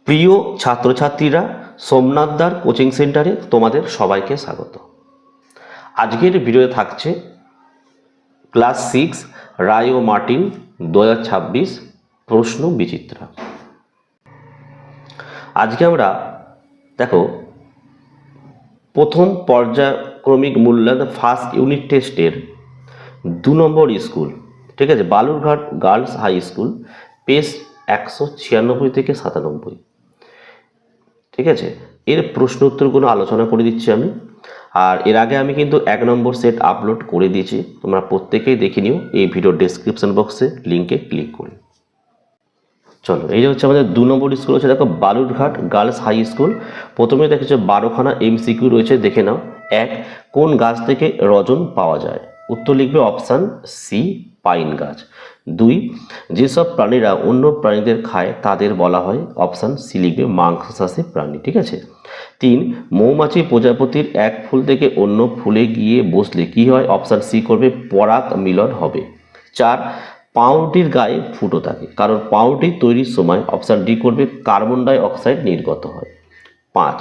প্রিয় ছাত্রছাত্রীরা, সোমনাথদার কোচিং সেন্টারে তোমাদের সবাইকে স্বাগত। আজকের ভিডিওতে থাকছে ক্লাস 6 রায় ও মার্টিন 2026 প্রশ্ন বিচিত্রা। আজকে আমরা দেখো প্রথম পর্যায়ক্রমিক মূল্যায়ন ফার্স্ট ইউনিট টেস্টের 2 নম্বর স্কুল, ঠিক আছে, Balurghat girls high school, page 196 থেকে 97, ঠিক আছে, এর প্রশ্ন উত্তরগুলো আলোচনা করে দিচ্ছি আমি। আর এর আগে আমি কিন্তু 1 নম্বর সেট আপলোড করে দিয়েছি, তোমরা প্রত্যেকেই দেখে নিও এই ভিডিও ডেসক্রিপশন বক্সে লিঙ্কে ক্লিক করে। চলো, এই যে হচ্ছে আমাদের 2 নম্বর স্কুল হচ্ছে দেখো বালুরঘাট গার্লস হাই স্কুল। প্রথমে দেখেছো 12খানা এমসিকিউ রয়েছে, দেখে নাও। 1, কোন গাছ থেকে রজন পাওয়া যায়? উত্তর লিখবে অপশান সি, পাইন গাছ। 2, যেসব প্রাণীরা অন্য প্রাণীদের খায় তাদের বলা হয়? অপশান সি লিখবে মাংসাশী প্রাণী, ঠিক আছে। 3, মৌমাছি প্রজাপতির এক ফুল থেকে অন্য ফুলে গিয়ে বসলে কি হয়? অপশান সি করবে পরাগ মিলন হবে। 4, পাউরুটির গায়ে ফুটো থাকে, কারণ পাউরুটি তৈরির সময় অপশান ডি করবে কার্বন ডাই অক্সাইড নির্গত হয়। 5,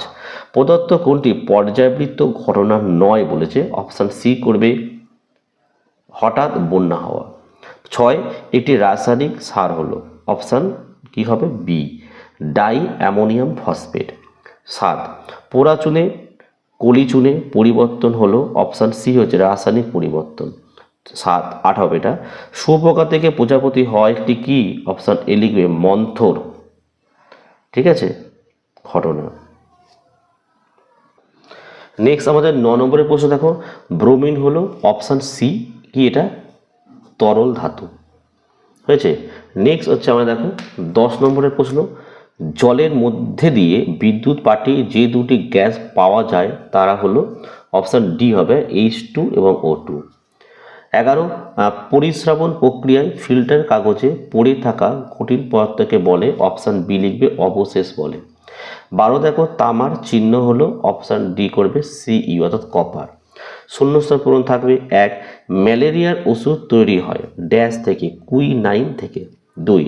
প্রদত্ত কোনটি পর্যায়বৃত্ত ঘটনা নয় বলেছে? অপশান সি করবে হঠাৎ বন্যা হওয়া। 6, একটি রাসায়নিক সার হলো? অপশান কি হবে? B, die ammonium phosphate. 7, পোড়া চুনে কলি চুনে পরিবর্তন হলো? অপশান সি হচ্ছে রাসায়নিক পরিবর্তন। 8 হবে এটা। শুয়োপোকা থেকে প্রজাপতি হয় একটি কি? অপশান এ লিখবে মন্থর, ঠিক আছে, ঘটনা। নেক্সট আমাদের 9 নম্বরের প্রশ্ন দেখো, ব্রোমিন হলো? অপশান সি কি, এটা তরল ধাতু, হয়েছে। নেক্সট হচ্ছে আমরা দেখো 10 নম্বরের প্রশ্ন, জলের মধ্যে দিয়ে বিদ্যুৎ পাঠিয়ে যে দুটি গ্যাস পাওয়া যায় তারা হলো? অপশান ডি হবে H2 এবং O2। 11, পরিস্রাবণ প্রক্রিয়ায় ফিল্টার কাগজে পড়ে থাকা কঠিন পদার্থকে বলে? অপশান বি লিখবে অবশেষ বলে। 12, দেখো তামার চিহ্ন হলো? অপশান ডি করবে Cu অর্থাৎ কপার। শূন্যস্থান পূরণ থাকবে। 1, ম্যালেরিয়ার ওষুধ তৈরি হয় ড্যাশ থেকে? কুইনাইন থেকে। 2,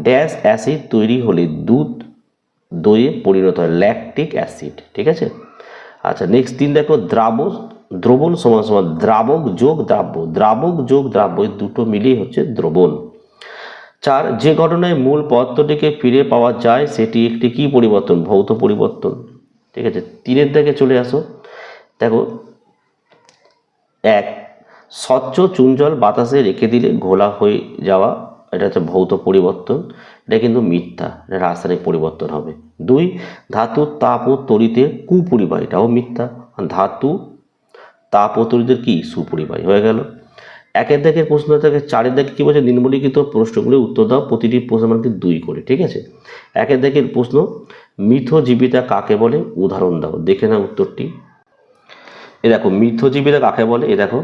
ড্যাশ অ্যাসিড তৈরি হলে দুধ দইয়ে পরিণত হয়? ল্যাকটিক অ্যাসিড, ঠিক আছে। আচ্ছা, নেক্সট 3 দেখো দ্রবণ সমান সমান দ্রাবক যোগ দ্রাব্য, দ্রাবক যোগ দ্রাব্য এই দুটো মিলিয়ে হচ্ছে দ্রবণ। 4, যে ঘটনায় মূল পদার্থটিকে ফিরে পাওয়া যায় সেটি একটি কি পরিবর্তন? ভৌত পরিবর্তন, ঠিক আছে। 3 দিকে চলে আসো, দেখো 1, স্বচ্ছ চুন জল বাতাসে রেখে দিলে ঘোলা হয়ে যাওয়া, এটা হচ্ছে ভৌত পরিবর্তন, এটা কিন্তু মিথ্যা, এটা রাসায়নিক পরিবর্তন হবে। 2, ধাতু তাপ ও তড়িতে কুপরিবাহী, এটাও মিথ্যা, ধাতু তাপ ও তড়িতের কি সুপরিবাহী হয়ে গেল। 1 দাগের প্রশ্ন থেকে 4 দাগে কি বলছে? নিম্নলিখিত প্রশ্নগুলি উত্তর দাও, প্রতিটি প্রশ্ন মানে 2 করে, ঠিক আছে। 1 দাগের প্রশ্ন, মিথজীবিতা কাকে বলে? উদাহরণ দাও। দেখে নাও উত্তরটি। এ দেখো মিথজীবিতা কাকে বলে? এ দেখো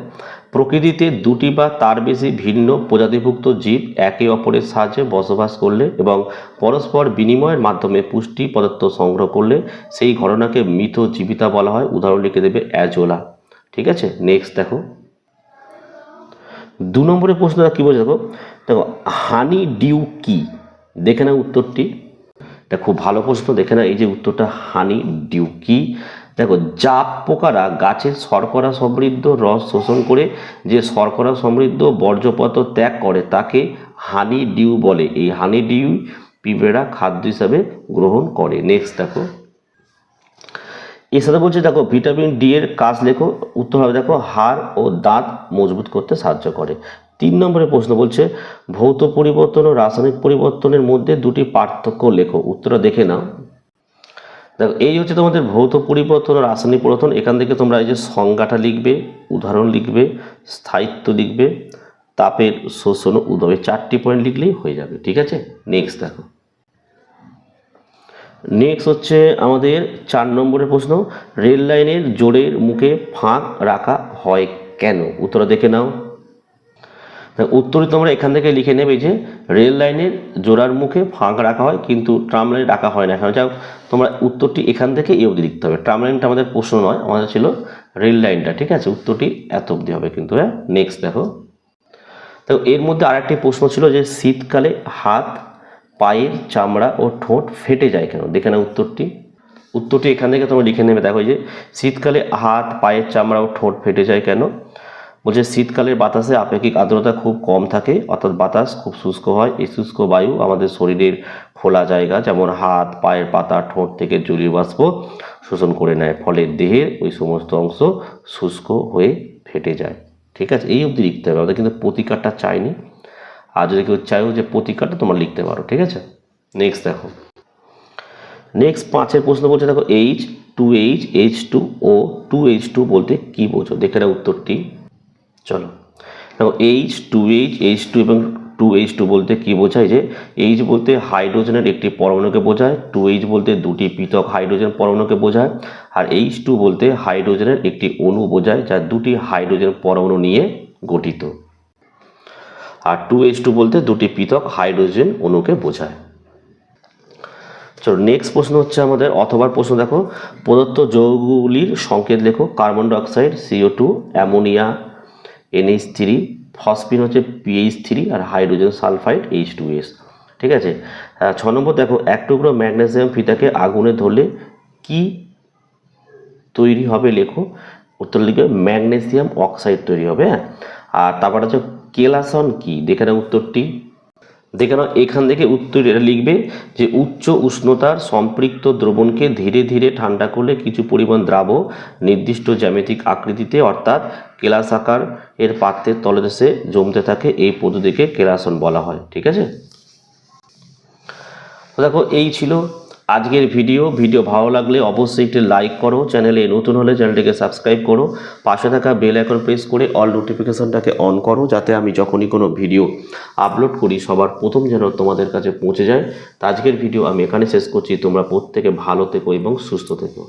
প্রকৃতিতে 2টি বা তার বেশি ভিন্ন প্রজাতিভুক্ত জীব একে অপরের সাহায্যে বসবাস করলে এবং পরস্পর বিনিময়ের মাধ্যমে পুষ্টি পদার্থ সংগ্রহ করলে সেই ঘটনাকে মিথজীবিতা বলা হয়। উদাহরণ লিখে দেবে অ্যাজোলা, ঠিক আছে। নেক্সট দেখো 2 নম্বরের প্রশ্নটা কি বলছে? দেখো দেখো হানি ডিউ কি? দেখে নাও উত্তরটি, এটা খুব ভালো প্রশ্ন, দেখে না। এই যে উত্তরটা হানি ডিউ কি, দেখো জাপ পোকারা গাছের শর্করা সমৃদ্ধ রস শোষণ করে যে শর্করা সমৃদ্ধ বর্জ্যপদার্থ ত্যাগ করে তাকে হানি ডিউ বলে। এই হানি ডিউ পিঁপড়েরা খাদ্য হিসাবে গ্রহণ করে। নেক্সট দেখো এর সাথে বলছে দেখো ভিটামিন ডি এর কাজ লেখো। উত্তর হবে দেখো হাড় ও দাঁত মজবুত করতে সাহায্য করে। 3 নম্বরের প্রশ্ন বলছে ভৌত পরিবর্তন ও রাসায়নিক পরিবর্তনের মধ্যে 2টি পার্থক্য লেখো। উত্তরটা দেখে নাও। দেখো এই হচ্ছে তোমাদের ভৌত পরিবর্তন ও রাসায়নিক পরিবর্তন। এখান থেকে তোমরা এই যে সংজ্ঞাটা লিখবে, উদাহরণ লিখবে, স্থায়িত্ব লিখবে, তাপের শোষণ ও উদ্ভব, 4টি পয়েন্ট লিখলেই হয়ে যাবে, ঠিক আছে। নেক্সট দেখো, নেক্সট হচ্ছে আমাদের 4 নম্বরের প্রশ্ন, রেল লাইনের জোড়ের মুখে ফাঁক রাখা হয় কেন? উত্তরটা দেখে নাও। উত্তরই তোমরা এখান থেকে লিখে নেবে যে রেল লাইনের জোড়ার মুখে ফাঁক রাখা হয়, কিন্তু ট্রাম লাইন রাখা হয় না। এখন যাও তোমরা উত্তরটি এখান থেকে এই অবধি লিখতে হবে। ট্রাম লাইনটা আমাদের প্রশ্ন নয়, আমাদের ছিল রেল লাইনটা, ঠিক আছে। উত্তরটি এত অবধি হবে কিন্তু, হ্যাঁ। নেক্সট দেখো, তো এর মধ্যে আরেকটি প্রশ্ন ছিল যে শীতকালে হাত পায়ের চামড়া ও ঠোঁট ফেটে যায় কেন? দেখে না উত্তরটি এখান থেকে তোমরা লিখে নেবে। দেখো যে শীতকালে হাত, পায়ের চামড়া ও ঠোঁট ফেটে যায় কেন? বলছে শীতকালের বাতাসে আপেক্ষিক আর্দ্রতা খুব কম থাকে, অর্থাৎ বাতাস খুব শুষ্ক হয়। এই শুষ্ক বায়ু আমাদের শরীরের খোলা জায়গা যেমন হাত, পায়ের পাতা, ঠোঁট থেকে জলীয় বাষ্প শোষণ করে নেয়, ফলে দেহের ওই সমস্ত অংশ শুষ্ক হয়ে ফেটে যায়। ঠিক আছে, এই অবধি লিখতে হবে, আমাদের কিন্তু প্রতিকারটা চাইনি। আর যদি কেউ চাইও যে প্রতিকারটা তোমরা লিখতে পারো। ঠিক আছে, নেক্সট দেখো, নেক্সট 5 প্রশ্ন বলছে, দেখো H2H, H2O, 2H2 বলতে কি বোঝো? দেখে নাও উত্তরটি। চলো দেখো, H2H, H2 এবং 2H2 বলতে কি বোঝায়? যে H বলতে হাইড্রোজেনের একটি পরমাণুকে বোঝায়, 2H বলতে দুটি পৃথক হাইড্রোজেন পরমাণুকে বোঝায়, আর H2 বলতে হাইড্রোজেনের একটি অণু বোঝায় যা দুটি হাইড্রোজেন পরমাণু নিয়ে গঠিত, আর 2H2 বলতে দুটি পৃথক হাইড্রোজেন অণুকে বোঝায়। চলো নেক্সট প্রশ্ন হচ্ছে আমাদের অথবার প্রশ্ন। দেখো, প্রদত্ত যৌগগুলির সংকেত লেখো। Carbon dioxide CO2, ammonia NH3, phosphine হচ্ছে PH3, আর হাইড্রোজেন সালফাইড H2S। ঠিক আছে, 6 নম্বর দেখো, এক টুকরো ম্যাগনেসিয়াম ফিতাকে আগুনে ধরলে কি তৈরি হবে লেখো। উত্তর লিখবে ম্যাগনেসিয়াম অক্সাইড তৈরি হবে। হ্যাঁ, আর তারপর হচ্ছে কেলাসন কি? দেখে নাও উত্তরটি। দেখে নাও এখান থেকে উত্তর এটা লিখবে যে উচ্চ উষ্ণতার সম্পৃক্ত দ্রবণকে ধীরে ধীরে ঠান্ডা করলে কিছু পরিমাণ দ্রাব নির্দিষ্ট জ্যামিতিক আকৃতিতে অর্থাৎ কেলাসাকার এর পাত্রের তলদেশে জমতে থাকে, এই পদ্ধতিকে কেলাসন বলা হয়। ঠিক আছে, তো দেখো এই ছিল আজকের ভিডিও ভালো লাগলে অবশ্যই একটি লাইক করো, চ্যানেলে নতুন হলে চ্যানেলটিকে সাবস্ক্রাইব করো, পাশে থাকা বেল আইকন প্রেস করে অল নোটিফিকেশনটাকে অন করো, যাতে আমি যখনই কোনো ভিডিও আপলোড করি সবার প্রথম যেন তোমাদের কাছে পৌঁছে যায়। তো আজকের ভিডিও আমি এখানে শেষ করছি। তোমরা প্রত্যেকে ভালো থেকো এবং সুস্থ থেকো।